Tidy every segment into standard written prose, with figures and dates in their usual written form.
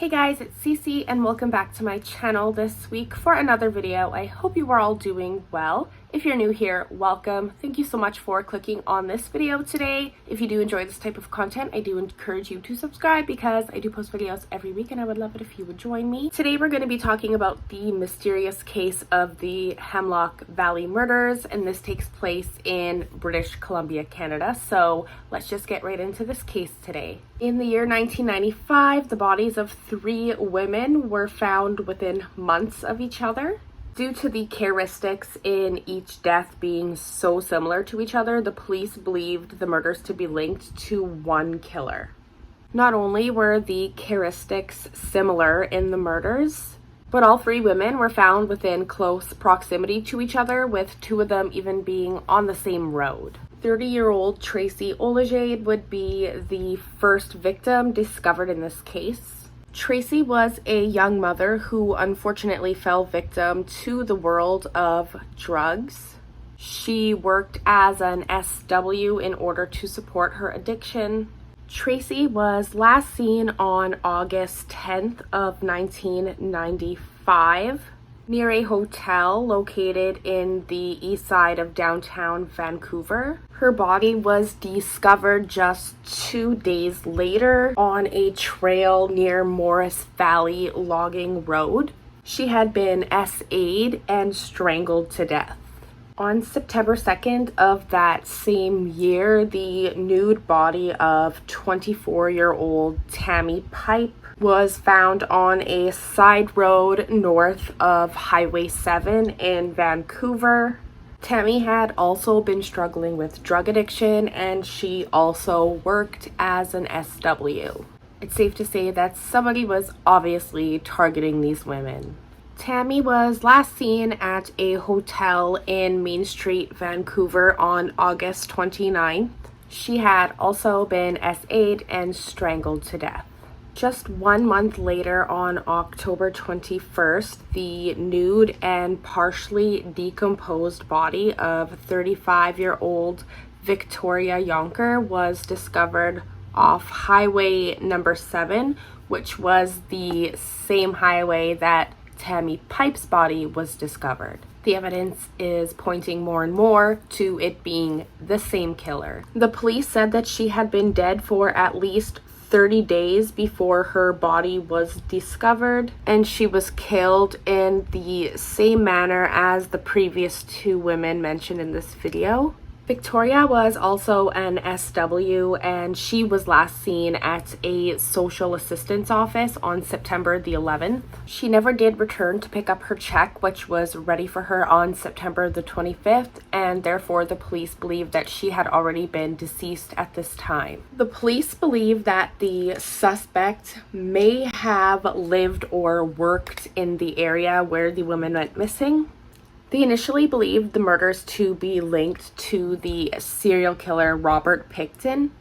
Hey guys, it's Cece and welcome back to my channel this week for another video. I hope you are all doing well. If you're new here, welcome. Thank you so much for clicking on this video today. If you do enjoy this type of content, I do encourage you to subscribe because I do post videos every week and I would love it if you would join me. Today we're going to be talking about the mysterious case of the Hemlock Valley murders, and this takes place in British Columbia, Canada. So let's just get right into this case today. In the year 1995, the bodies of 3 women were found within months of each other. Due to the characteristics in each death being so similar to each other, the police believed the murders to be linked to one killer. Not only were the characteristics similar in the murders, but all 3 women were found within close proximity to each other, with 2 of them even being on the same road. 30-year-old Tracy Oligade would be the first victim discovered in this case. Tracy was a young mother who unfortunately fell victim to the world of drugs. She worked as an SW in order to support her addiction. Tracy was last seen on August 10th of 1995 near a hotel located in the east side of downtown Vancouver. Her body was discovered just 2 days later on a trail near Morris Valley Logging Road. She had been SA'd and strangled to death. On September 2nd of that same year, the nude body of 24-year-old Tammy Pipe was found on a side road north of Highway 7 in Vancouver. Tammy had also been struggling with drug addiction, and she also worked as an SW. It's safe to say that somebody was obviously targeting these women. Tammy was last seen at a hotel in Main Street, Vancouver on August 29th. She had also been SA'd and strangled to death. Just 1 month later, on October 21st, the nude and partially decomposed body of 35-year-old Victoria Yonker was discovered off Highway number 7, which was the same highway that Tammy Pipe's body was discovered. The evidence is pointing more and more to it being the same killer. The police said that she had been dead for at least 30 days before her body was discovered, and she was killed in the same manner as the previous 2 women mentioned in this video. Victoria was also an SW, and she was last seen at a social assistance office on September the 11th. She never did return to pick up her check, which was ready for her on September the 25th, and therefore the police believed that she had already been deceased at this time. The police believe that the suspect may have lived or worked in the area where the woman went missing. They initially believed the murders to be linked to the serial killer Robert Picton.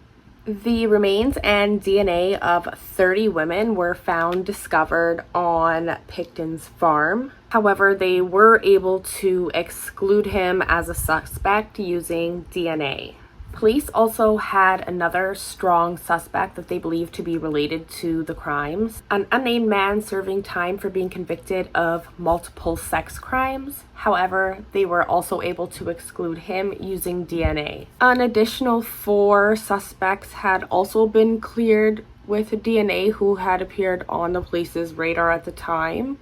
The remains and DNA of 30 women were discovered on Picton's farm. However, they were able to exclude him as a suspect using DNA. Police also had another strong suspect that they believed to be related to the crimes, an unnamed man serving time for being convicted of multiple sex crimes. However, they were also able to exclude him using DNA. An additional 4 suspects had also been cleared with DNA who had appeared on the police's radar at the time,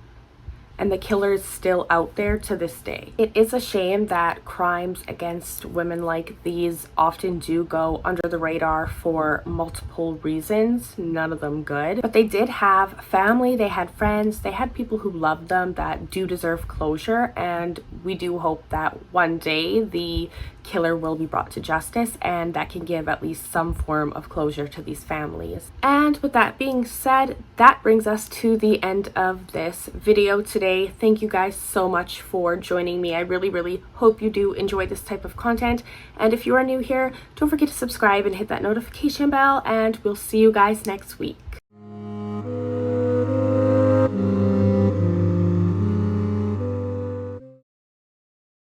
and the killer is still out there to this day. It is a shame that crimes against women like these often do go under the radar for multiple reasons, none of them good. But they did have family, they had friends, they had people who loved them that do deserve closure, and we do hope that one day the killer will be brought to justice, and that can give at least some form of closure to these families. And with that being said, that brings us to the end of this video today. Thank you guys so much for joining me. I really hope you do enjoy this type of content, and if you are new here, don't forget to subscribe and hit that notification bell, and we'll see you guys next week.